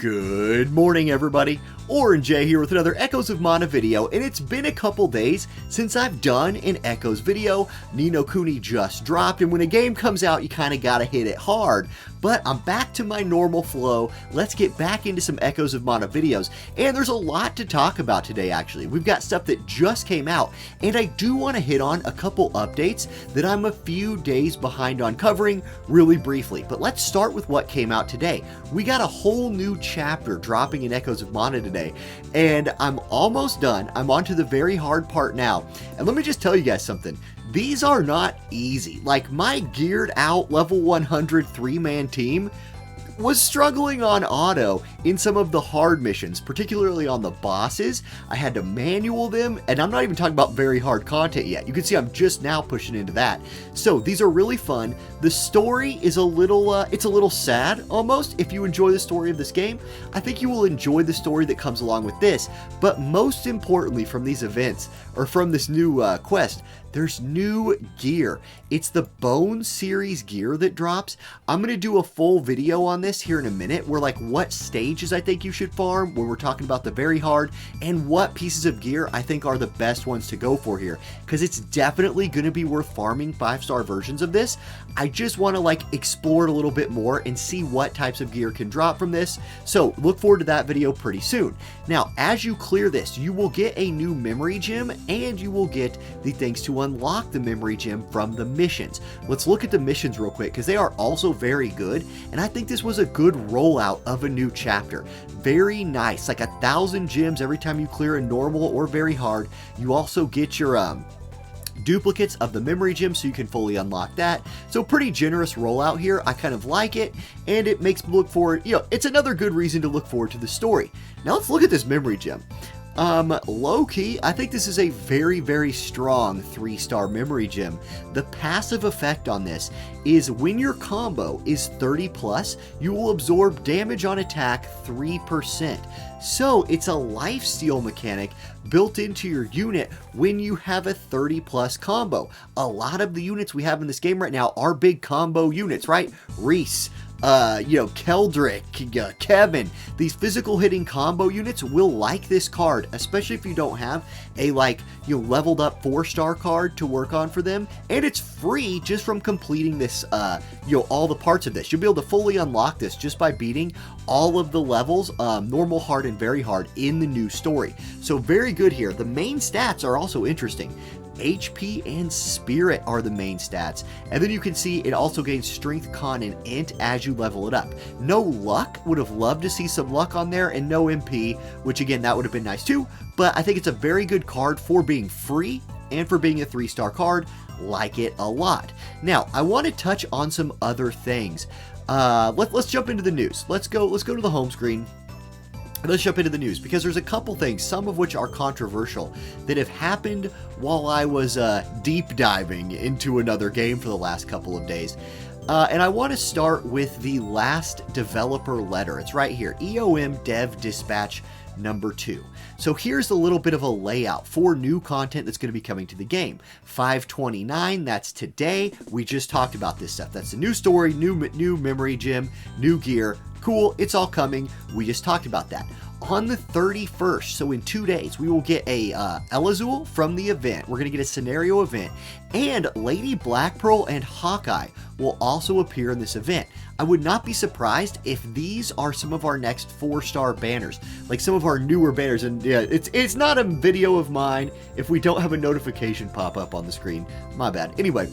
Good morning, everybody. Orange J here with another Echoes of Mana video, and it's been a couple days since I've done an Echoes video. Ni no Kuni just dropped, and when a game comes out, you kind of gotta hit it hard. But I'm back to my normal flow. Let's get back into some Echoes of Mana videos, and there's a lot to talk about today, actually. We've got stuff that just came out, and I do want to hit on a couple updates that I'm a few days behind on covering really briefly. But let's start with what came out today. We got a whole new chapter dropping in Echoes of Mana today, and I'm almost done. I'm on to the very hard part now, and let me just tell you guys something. These are not easy. Like, my geared out level 100 3-man team was struggling on auto in some of the hard missions, particularly on the bosses. I had to manual them, and I'm not even talking about very hard content yet. You can see I'm just now pushing into that. So these are really fun. The story is a little, it's a little sad almost. If you enjoy the story of this game, I think you will enjoy the story that comes along with this. But most importantly from these events, or from this new quest, there's new gear. It's the Bone series gear that drops. I'm going to do a full video on this here in a minute, where like what stages I think you should farm when we're talking about the very hard, and what pieces of gear I think are the best ones to go for here, because it's definitely going to be worth farming 5-star versions of this. I just want to like explore it a little bit more and see what types of gear can drop from this. So look forward to that video pretty soon. Now, as you clear this, you will get a new memory gem, and you will get the things to unlock the memory gem from the missions. Let's look at the missions real quick, because they are also very good, and I think this was a good rollout of a new chapter. Very nice, like 1,000 gems every time you clear a normal or very hard. You also get your duplicates of the memory gem, so you can fully unlock that. So pretty generous rollout here. I kind of like it, and it makes me look forward, you know, it's another good reason to look forward to the story. Now let's look at this memory gem. Low-key, I think this is a very, very strong 3-star memory gem. The passive effect on this is when your combo is 30 plus, you will absorb damage on attack 3%. So it's a lifesteal mechanic built into your unit when you have a 30 plus combo. A lot of the units we have in this game right now are big combo units, right? Reese, Keldrick, Kevin, these physical hitting combo units will like this card, especially if you don't have a leveled up 4-star card to work on for them. And it's free just from completing this, all the parts of this. You'll be able to fully unlock this just by beating all of the levels, normal, hard, and very hard in the new story. So very good here. The main stats are also interesting. HP and Spirit are the main stats, and then you can see it also gains Strength, Con, and Int as you level it up. No luck, would have loved to see some luck on there, and no MP, which again, that would have been nice too, but I think it's a very good card for being free and for being a 3-star card. Like it a lot. Now, I want to touch on some other things. Let's jump into the news. Let's go to the home screen. Let's jump into the news, because there's a couple things, some of which are controversial, that have happened while I was deep diving into another game for the last couple of days. And I want to start with the last developer letter. It's right here, EOM Dev Dispatch number 2. So here's a little bit of a layout for new content that's going to be coming to the game. 5/29, that's today. We just talked about this stuff. That's a new story, new memory gem, new gear. Cool, it's all coming. We just talked about that. On the 31st, so in 2 days, we will get a Elazul from the event. We're going to get a scenario event, and Lady Black Pearl and Hawkeye will also appear in this event. I would not be surprised if these are some of our next 4-star banners, like some of our newer banners. And yeah, it's not a video of mine if we don't have a notification pop up on the screen. My bad. Anyway,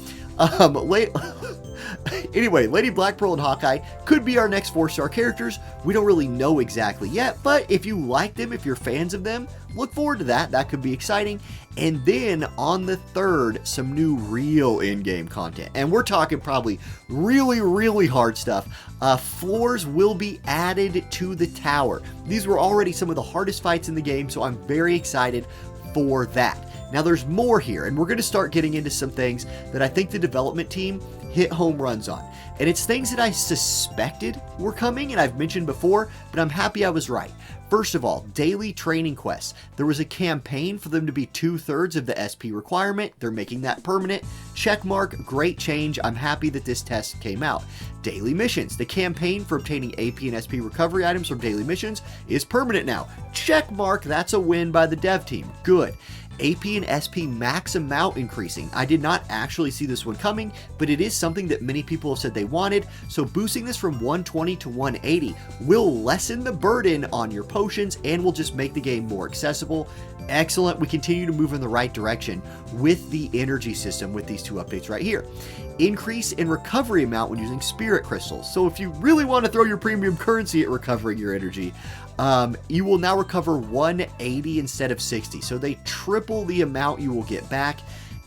Lady Black Pearl and Hawkeye could be our next 4-star characters. We don't really know exactly yet, but if you like them, if you're fans of them, look forward to that. That could be exciting. And then on the 3rd, some new real in-game content. And we're talking probably really, really hard stuff. Floors will be added to the tower. These were already some of the hardest fights in the game, so I'm very excited for that. Now there's more here, and we're going to start getting into some things that I think the development team hit home runs on. And it's things that I suspected were coming and I've mentioned before, but I'm happy I was right. First of all, daily training quests. There was a campaign for them to be 2/3 of the SP requirement. They're making that permanent. Check mark, great change. I'm happy that this test came out. Daily missions. The campaign for obtaining AP and SP recovery items from daily missions is permanent now. Check mark, that's a win by the dev team. Good. AP and SP max amount increasing. I did not actually see this one coming, but it is something that many people have said they wanted, so boosting this from 120 to 180 will lessen the burden on your potions and will just make the game more accessible. Excellent. We continue to move in the right direction with the energy system with these 2 updates right here. Increase in recovery amount when using spirit crystals. So if you really want to throw your premium currency at recovering your energy, you will now recover 180 instead of 60. So they triple the amount you will get back.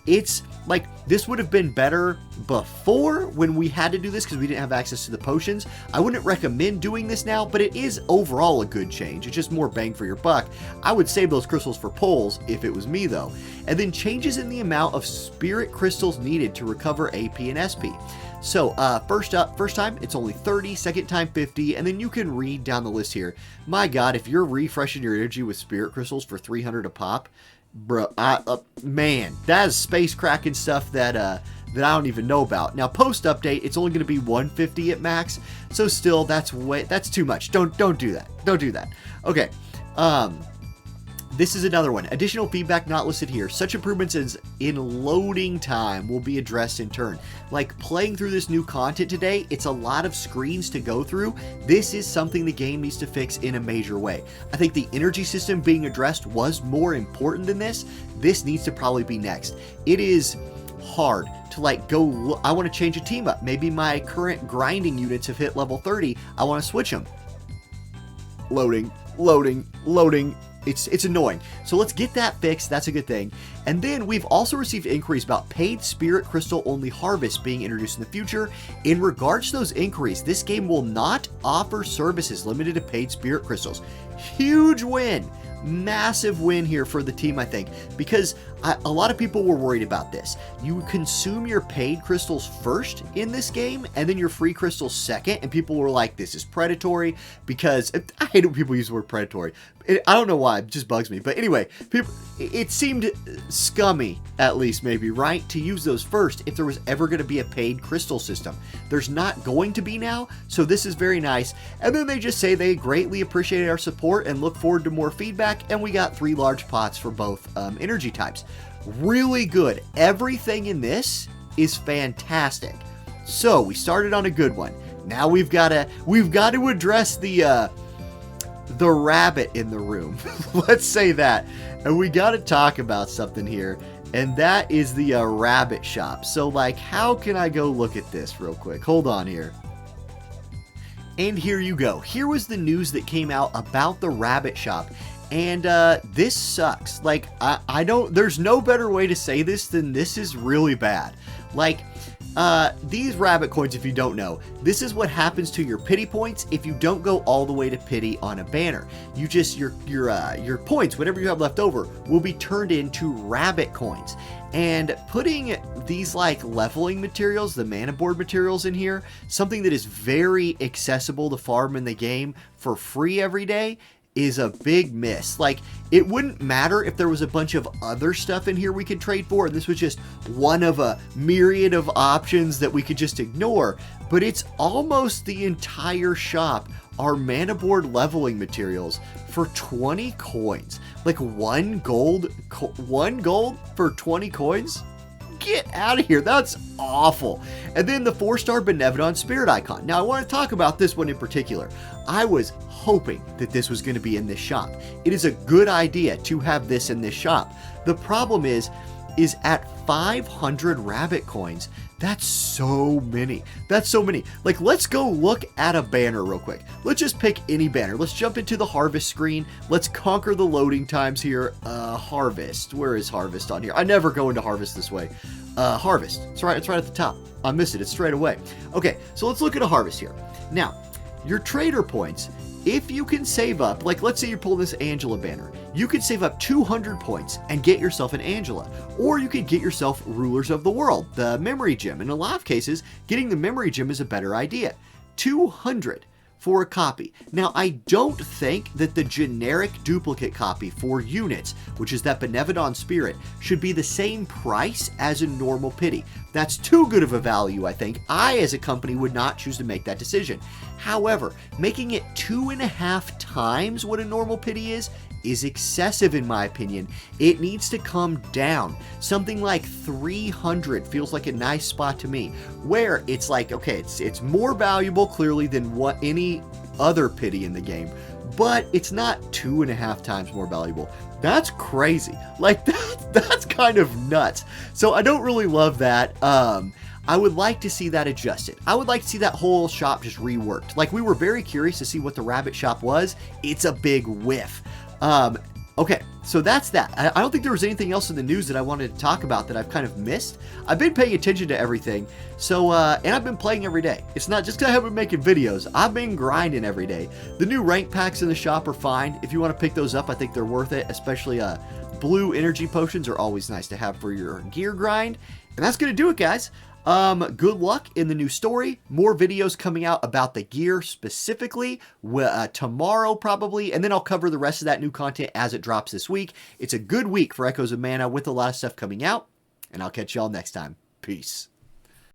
It's like, this would have been better before when we had to do this because we didn't have access to the potions. I wouldn't recommend doing this now, but it is overall a good change. It's just more bang for your buck. I would save those crystals for poles if it was me though. And then changes in the amount of spirit crystals needed to recover AP and SP. So first time it's only 30, second time 50, and then you can read down the list here. My god, if you're refreshing your energy with spirit crystals for 300 a pop, bro, man, that is space cracking stuff that I don't even know about. Now post update, it's only going to be 150 at max, so still that's too much. Don't do that. Don't do that. Okay. This is another one. Additional feedback not listed here. Such improvements as in loading time will be addressed in turn. Like playing through this new content today, it's a lot of screens to go through. This is something the game needs to fix in a major way. I think the energy system being addressed was more important than this. This needs to probably be next. It is hard to like go, I want to change a team up. Maybe my current grinding units have hit level 30. I want to switch them. Loading. It's annoying. So let's get that fixed. That's a good thing. And then we've also received inquiries about paid spirit crystal only harvests being introduced in the future. In regards to those inquiries, this game will not offer services limited to paid spirit crystals. Huge win. Massive win here for the team, I think, because a lot of people were worried about this. You consume your paid crystals first in this game and then your free crystals second, and people were like, this is predatory, because I hate when people use the word predatory. I don't know why, it just bugs me. But anyway, it seemed scummy, at least maybe, right, to use those first if there was ever going to be a paid crystal system. There's not going to be now, so this is very nice. And then they just say they greatly appreciate our support and look forward to more feedback, and we got 3 large pots for both energy types. Really good. Everything in this is fantastic. So we started on a good one. Now we've got to address the rabbit in the room. Let's say that. And we got to talk about something here, and that is the rabbit shop. So like, how can I go look at this real quick? Hold on here. And here you go. Here was the news that came out about the rabbit shop. And this sucks. Like, I don't, there's no better way to say this than this is really bad. Like, these rabbit coins, if you don't know, this is what happens to your pity points if you don't go all the way to pity on a banner. You just, your points, whatever you have left over, will be turned into rabbit coins. And putting these like leveling materials, the mana board materials in here, something that is very accessible to farm in the game for free every day, is a big miss. Like, it wouldn't matter if there was a bunch of other stuff in here we could trade for, and this was just one of a myriad of options that we could just ignore, but it's almost the entire shop are mana board leveling materials for 20 coins. Like, one gold for 20 coins? Get out of here. That's awful. And then the 4-star Benevodon Spirit icon. Now, I want to talk about this one in particular. I was hoping that this was going to be in this shop. It is a good idea to have this in this shop. The problem is at 500 rabbit coins, that's so many. That's so many. Like, let's go look at a banner real quick. Let's just pick any banner. Let's jump into the harvest screen. Let's conquer the loading times here. Harvest. Where is harvest on here? I never go into harvest this way. Harvest. It's right at the top. I missed it. It's straight away. Okay, so let's look at a harvest here. Now, your trader points, if you can save up, like let's say you're pulling this Angela banner, you could save up 200 points and get yourself an Angela. Or you could get yourself Rulers of the World, the memory gem. In a lot of cases, getting the memory gem is a better idea. 200 for a copy. Now, I don't think that the generic duplicate copy for units, which is that Benevodon Spirit, should be the same price as a normal pity. That's too good of a value, I think. I, as a company, would not choose to make that decision. However, making it 2.5 times what a normal pity is excessive in my opinion. It needs to come down. Something like 300 feels like a nice spot to me, where it's like, okay, it's more valuable clearly than what any other pity in the game, but it's not 2.5 times more valuable. That's crazy. Like that's kind of nuts. So I don't really love that. I would like to see that adjusted. I would like to see that whole shop just reworked. Like, we were very curious to see what the rabbit shop was. It's a big whiff. Okay, so that's that. I don't think there was anything else in the news that I wanted to talk about that I've kind of missed. I've been paying attention to everything, so, and I've been playing every day. It's not just because I haven't been making videos. I've been grinding every day. The new rank packs in the shop are fine. If you want to pick those up, I think they're worth it, especially, blue energy potions are always nice to have for your gear grind. And that's going to do it, guys. Good luck in the new story. More videos coming out about the gear specifically tomorrow probably, and then I'll cover the rest of that new content as it drops this week. It's a good week for Echoes of Mana with a lot of stuff coming out, and I'll catch y'all next time. Peace.